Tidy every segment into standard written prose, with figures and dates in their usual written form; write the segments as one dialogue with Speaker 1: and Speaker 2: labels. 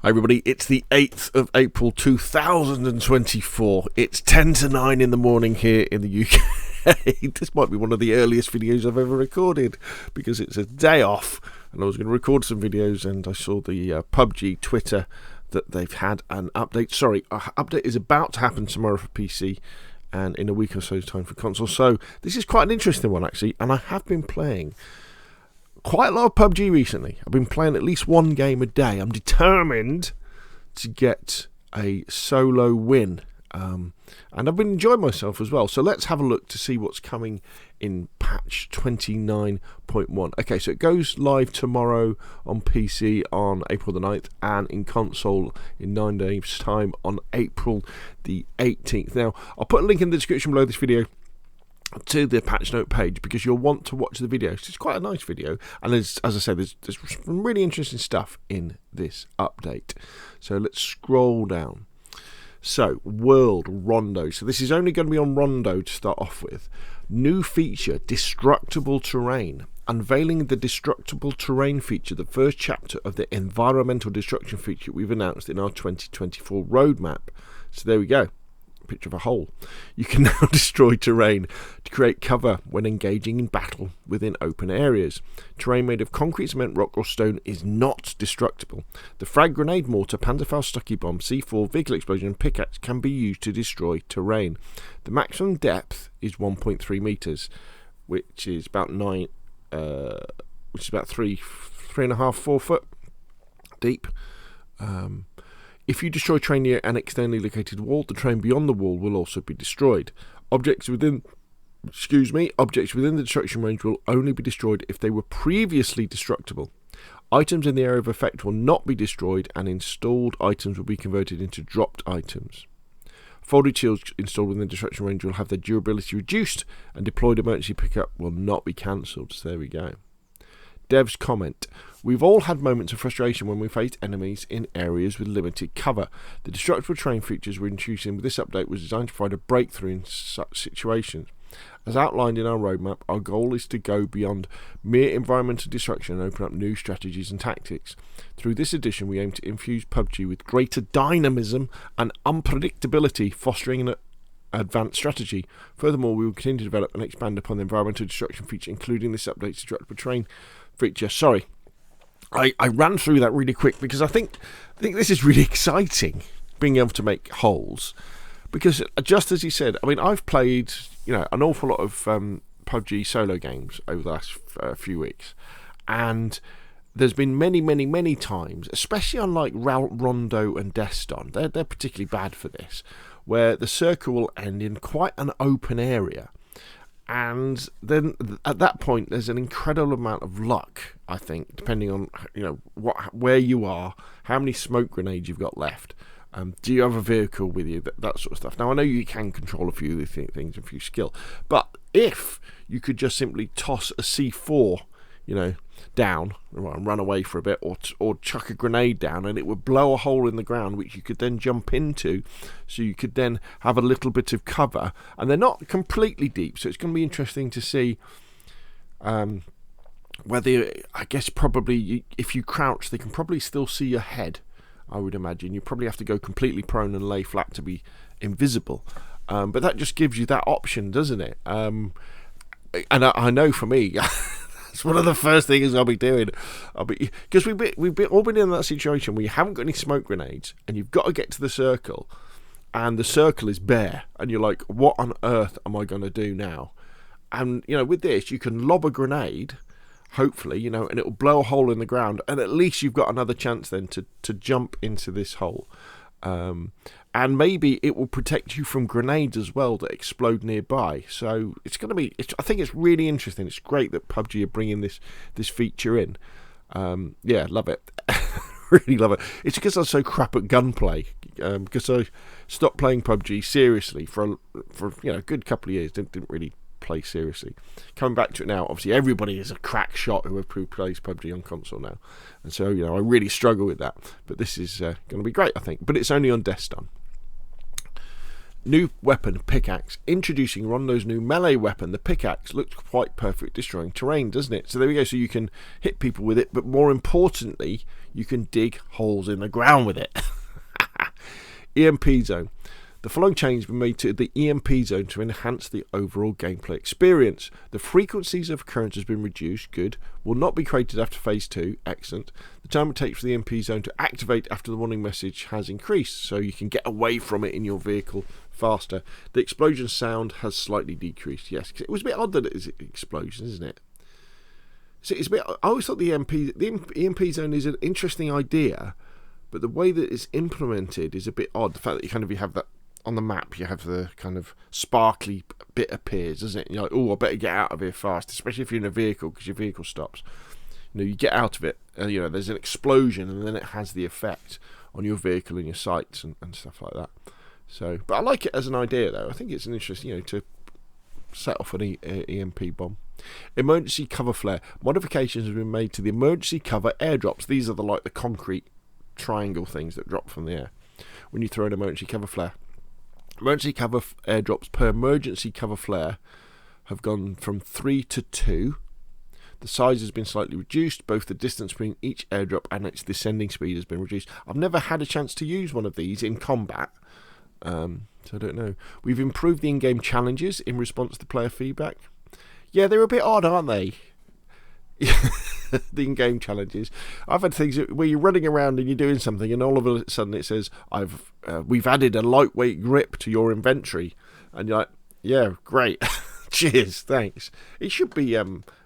Speaker 1: Hi everybody, it's the 8th of April 2024. It's 10 to 9 in the morning here in the UK. This might be one of the earliest videos I've ever recorded because it's a day off and I was going to record some videos and I saw the PUBG Twitter that they've had an update. Sorry, an update is about to happen tomorrow for PC and in a week or so's time for console. So this is quite an interesting one actually, and I have been playing quite a lot of PUBG recently. I've been playing at least one game a day. I'm determined to get a solo win. And I've been enjoying myself as well. So let's have a look to see what's coming in patch 29.1. Okay, so it goes live tomorrow on PC on April the 9th and in console in 9 days' time on April the 18th. Now, I'll put a link in the description below this video to the patch note page because you'll want to watch the video. It's quite a nice video, and as I said, there's some really interesting stuff in this update. So let's scroll down. So world Rondo. So this is only going to be on Rondo to start off with. New feature, Destructible Terrain. Unveiling the Destructible Terrain feature, the first chapter of the environmental destruction feature we've announced in our 2024 roadmap. So there we go. Picture of a hole. You can now destroy terrain to create cover when engaging in battle within open areas. Terrain made of concrete, cement, rock or stone is not destructible. The frag grenade, mortar, Panzerfaust, Stucky bomb, C4, vehicle explosion and pickaxe can be used to destroy terrain. The maximum depth is 1.3 meters, which is about 3 and a half, 4 foot deep. If you destroy terrain near an externally located wall, the terrain beyond the wall will also be destroyed. Objects within the destruction range will only be destroyed if they were previously destructible. Items in the area of effect will not be destroyed, and installed items will be converted into dropped items. Folded shields installed within the destruction range will have their durability reduced, and deployed emergency pickup will not be cancelled. So there we go. Dev's comment. We've all had moments of frustration when we faced enemies in areas with limited cover. The Destructible Terrain features we're introducing with this update was designed to provide a breakthrough in such situations. As outlined in our roadmap, our goal is to go beyond mere environmental destruction and open up new strategies and tactics. Through this edition, we aim to infuse PUBG with greater dynamism and unpredictability, fostering an advanced strategy. Furthermore, we will continue to develop and expand upon the environmental destruction feature, including this update's Destructible Terrain feature. Sorry, I ran through that really quick because I think this is really exciting, being able to make holes. Because just as he said, I mean, I've played an awful lot of PUBG solo games over the last few weeks, and there's been many times, especially on like Rondo and Deston, they're particularly bad for this, where the circle will end in quite an open area. And then at that point, there's an incredible amount of luck, I think, depending on where you are, how many smoke grenades you've got left. Do you have a vehicle with you? That sort of stuff. Now, I know you can control a few of the things, a few skill, but if you could just simply toss a C4, down and run away for a bit, or chuck a grenade down, and it would blow a hole in the ground which you could then jump into, so you could then have a little bit of cover, and they're not completely deep, so it's going to be interesting to see whether, I guess probably if you crouch they can probably still see your head. I would imagine you probably have to go completely prone and lay flat to be invisible, but that just gives you that option, doesn't it? And I know for me it's one of the first things I'll be doing. Because we've all been in that situation where you haven't got any smoke grenades and you've got to get to the circle, and the circle is bare, and you're like, what on earth am I going to do now? And with this, you can lob a grenade, hopefully, and it'll blow a hole in the ground, and at least you've got another chance then to jump into this hole. And maybe it will protect you from grenades as well that explode nearby. So it's going to be, I think it's really interesting. It's great that PUBG are bringing this feature in. Yeah, love it. Really love it. It's because I'm so crap at Gunplay. Because I stopped playing PUBG seriously for a good couple of years. Didn't really play seriously. Coming back to it now, obviously everybody is a crack shot who plays PUBG on console now, and so I really struggle with that. But this is going to be great, I think. But it's only on Deston. New weapon, pickaxe. Introducing Rondo's new melee weapon. The pickaxe looks quite perfect destroying terrain, doesn't it? So there we go. So you can hit people with it, but more importantly, you can dig holes in the ground with it. EMP zone. The following change has been made to the EMP zone to enhance the overall gameplay experience. The frequencies of occurrence has been reduced. Good. Will not be created after Phase 2. Excellent. The time it takes for the EMP zone to activate after the warning message has increased, so you can get away from it in your vehicle faster. The explosion sound has slightly decreased. Yes, 'cause it was a bit odd that it is explosions, isn't it? So it's a bit. I always thought the EMP zone is an interesting idea, but the way that it's implemented is a bit odd. The fact that you have that on the map, you have the kind of sparkly bit appears, doesn't it? You're like, oh, I better get out of here fast, especially if you're in a vehicle, because your vehicle stops. You get out of it, and there's an explosion, and then it has the effect on your vehicle and your sights and stuff like that. So, but I like it as an idea, though. I think it's an interesting, to set off an EMP bomb. Emergency cover flare. Modifications have been made to the emergency cover airdrops. These are the concrete triangle things that drop from the air when you throw an emergency cover flare. Emergency cover airdrops per emergency cover flare have gone from 3 to 2. The size has been slightly reduced. Both the distance between each airdrop and its descending speed has been reduced. I've never had a chance to use one of these in combat, so I don't know. We've improved the in-game challenges in response to player feedback. Yeah, they're a bit odd, aren't they? The in-game challenges. I've had things where you're running around and you're doing something, and all of a sudden it says, "We've added a lightweight grip to your inventory," and you're like, "Yeah, great, cheers, thanks." It should be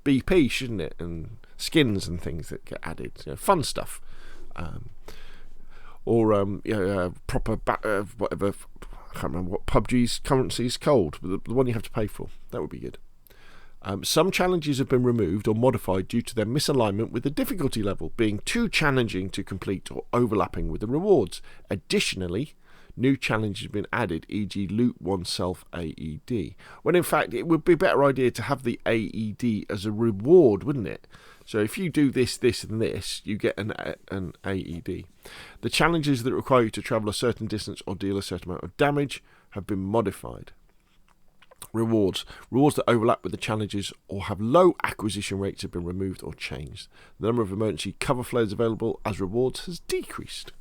Speaker 1: BP, shouldn't it? And skins and things that get added, fun stuff, or proper whatever. I can't remember what PUBG's currency is called, but the one you have to pay for. That would be good. Some challenges have been removed or modified due to their misalignment with the difficulty level, being too challenging to complete or overlapping with the rewards. Additionally, new challenges have been added, e.g. loot oneself AED, when in fact it would be a better idea to have the AED as a reward, wouldn't it? So if you do this, this and this, you get an AED. The challenges that require you to travel a certain distance or deal a certain amount of damage have been modified. Rewards that overlap with the challenges or have low acquisition rates have been removed or changed. The number of emergency cover flares available as rewards has decreased.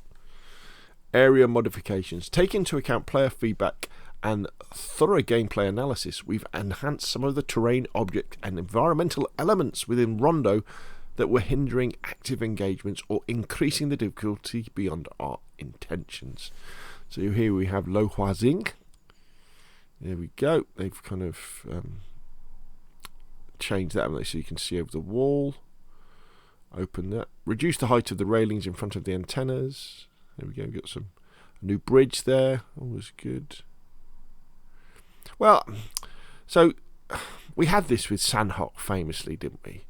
Speaker 1: Area modifications. Take into account player feedback and thorough gameplay analysis. We've enhanced some of the terrain, object and environmental elements within Rondo that were hindering active engagements or increasing the difficulty beyond our intentions. So here we have Lo Huazing. There we go. They've kind of changed that, haven't they? So you can see over the wall. Open that. Reduce the height of the railings in front of the antennas. There we go. We've got a new bridge there. Always good. Well, so we had this with Sanhok famously, didn't we?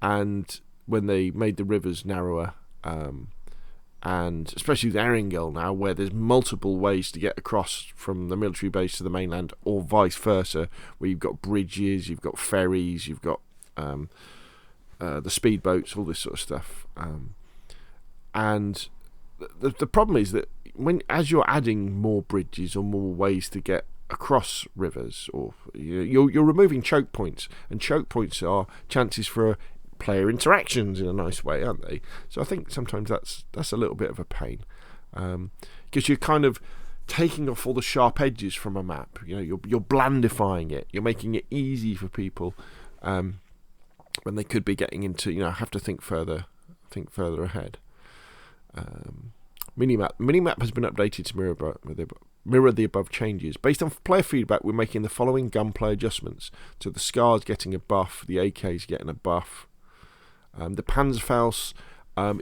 Speaker 1: And when they made the rivers narrower, and especially with Erangel now, where there's multiple ways to get across from the military base to the mainland, or vice versa, where you've got bridges, you've got ferries, you've got the speedboats, all this sort of stuff. And the problem is that as you're adding more bridges or more ways to get across rivers, or you're removing choke points, and choke points are chances for player interactions in a nice way, aren't they? So I think sometimes that's a little bit of a pain, because you're kind of taking off all the sharp edges from a map. You're blandifying it. You're making it easy for people when they could be getting into have to think further ahead. Minimap has been updated to mirror the above changes. Based on player feedback, we're making the following gunplay adjustments. So the Scar's getting a buff, the AK's getting a buff. The Panzerfaust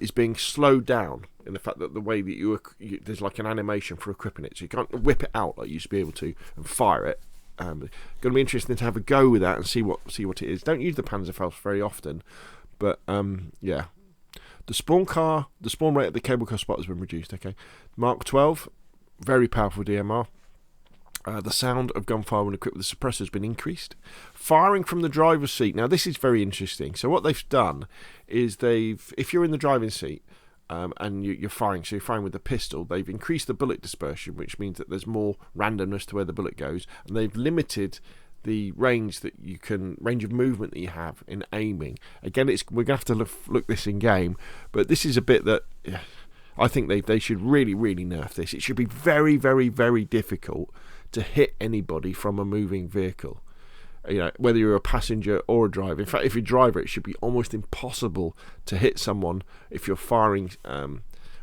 Speaker 1: is being slowed down in the fact that the way that there's like an animation for equipping it, so you can't whip it out like you used to be able to and fire it. Going to be interesting to have a go with that and see what it is. Don't use the Panzerfaust very often, but yeah. The spawn rate at the cable car spot has been reduced. Okay, Mark 12, very powerful DMR. The sound of gunfire when equipped with the suppressor has been increased. Firing from the driver's seat. Now this is very interesting. So what they've done is if you're in the driving seat and you're firing, so you're firing with the pistol, they've increased the bullet dispersion, which means that there's more randomness to where the bullet goes, and they've limited the range of movement that you have in aiming. Again, we're going to have to look this in game, but this is a bit that I think they should really, really nerf this. It should be very, very, very difficult to hit anybody from a moving vehicle. Whether you're a passenger or a driver. In fact, if you're a driver, it should be almost impossible to hit someone if you're firing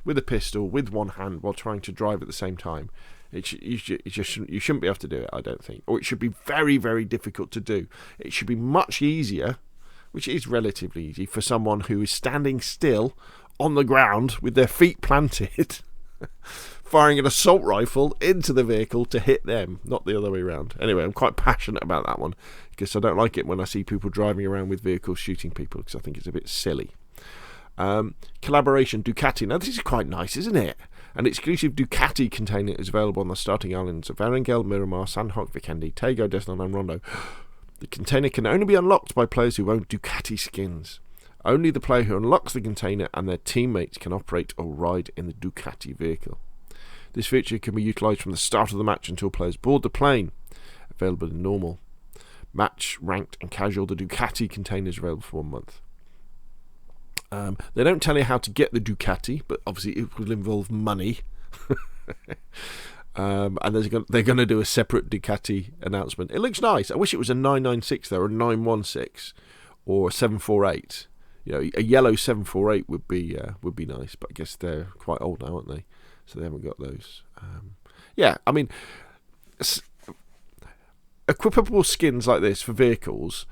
Speaker 1: with a pistol with one hand while trying to drive at the same time. You shouldn't be able to do it, I don't think. Or it should be very, very difficult to do. It should be much easier, which is relatively easy, for someone who is standing still on the ground with their feet planted, firing an assault rifle into the vehicle to hit them, not the other way around. Anyway, I'm quite passionate about that one, because I don't like it when I see people driving around with vehicles shooting people, because I think it's a bit silly. Collaboration Ducati. Now, this is quite nice, isn't it? An exclusive Ducati container is available on the starting islands of Erangel, Miramar, Sanhok, Vikendi, Tego, Desnon and Rondo. The container can only be unlocked by players who own Ducati skins. Only the player who unlocks the container and their teammates can operate or ride in the Ducati vehicle. This feature can be utilised from the start of the match until players board the plane. Available in normal, match, ranked and casual. The Ducati container is available for 1 month. They don't tell you how to get the Ducati, but obviously it will involve money. And they're going to do a separate Ducati announcement. It looks nice. I wish it was a 996 though, or a 916, or a 748. A yellow 748 would be nice, but I guess they're quite old now, aren't they? So they haven't got those. I mean, equipable skins like this for vehicles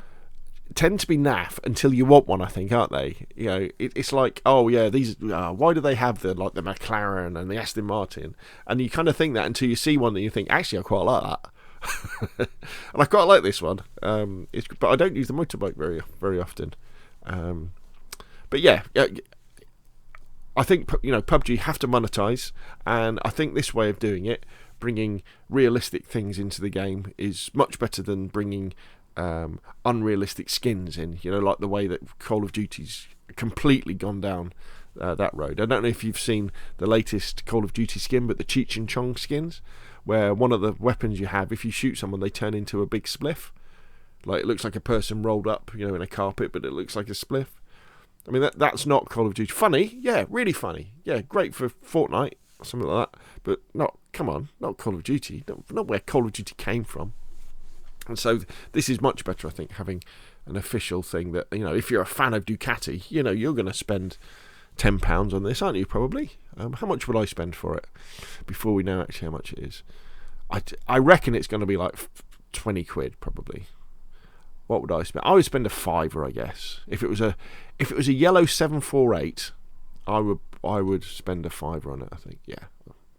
Speaker 1: tend to be naff until you want one, I think, aren't they? It's like, oh yeah, these. Why do they have the McLaren and the Aston Martin? And you kind of think that until you see one, and you think, actually, I quite like that. And I quite like this one. But I don't use the motorbike very, very often. But yeah, I think PUBG have to monetize, and I think this way of doing it, bringing realistic things into the game, is much better than bringing unrealistic skins in, like the way that Call of Duty's completely gone down that road. I don't know if you've seen the latest Call of Duty skin, but the Cheech and Chong skins, where one of the weapons you have, if you shoot someone, they turn into a big spliff. Like, it looks like a person rolled up, in a carpet, but it looks like a spliff. I mean, that's not Call of Duty. Funny, yeah, really funny. Yeah, great for Fortnite or something like that, but not Call of Duty, not where Call of Duty came from. And so this is much better, I think, having an official thing that, if you're a fan of Ducati, you're going to spend £10 on this, aren't you, probably? How much would I spend for it before we know actually how much it is? I reckon it's going to be like 20 quid, probably. What would I spend? I would spend a £5, I guess. If it was a yellow 748, I would spend a £5 on it, I think, yeah.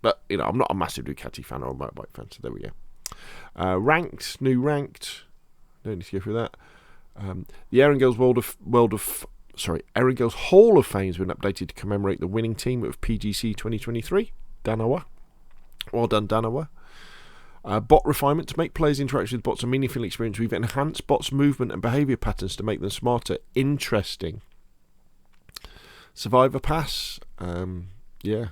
Speaker 1: But, I'm not a massive Ducati fan or a motorbike fan, so there we go. New ranked. Don't need to go through that. The Erangels Erangels Hall of Fame has been updated to commemorate the winning team of PGC 2023. Danawa. Well done, Danawa. Bot refinement to make players' interaction with bots a meaningful experience. We've enhanced bots' movement and behaviour patterns to make them smarter, interesting. Survivor Pass. Yeah.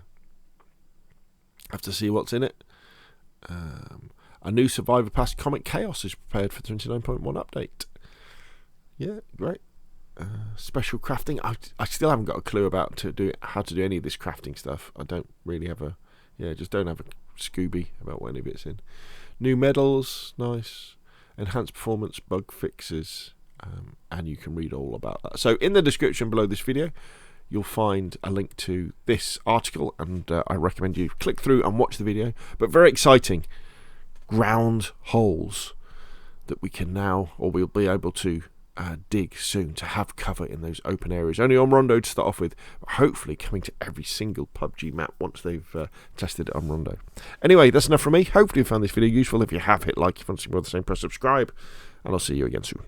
Speaker 1: Have to see what's in it. A new Survivor Pass Comic Chaos is prepared for 29.1 update. Yeah, great. Special crafting. I still haven't got a clue about how to do any of this crafting stuff. I don't really have just don't have a Scooby about what any of it's in. New medals, nice. Enhanced performance, bug fixes, and you can read all about that. So in the description below this video, you'll find a link to this article, and I recommend you click through and watch the video. But very exciting ground holes that we can now, or we'll be able to dig soon, to have cover in those open areas. Only on Rondo to start off with, but hopefully coming to every single PUBG map once they've tested it on Rondo. Anyway, that's enough from me. Hopefully you found this video useful. If you have, hit like. If you want to see more of the same, press subscribe, and I'll see you again soon.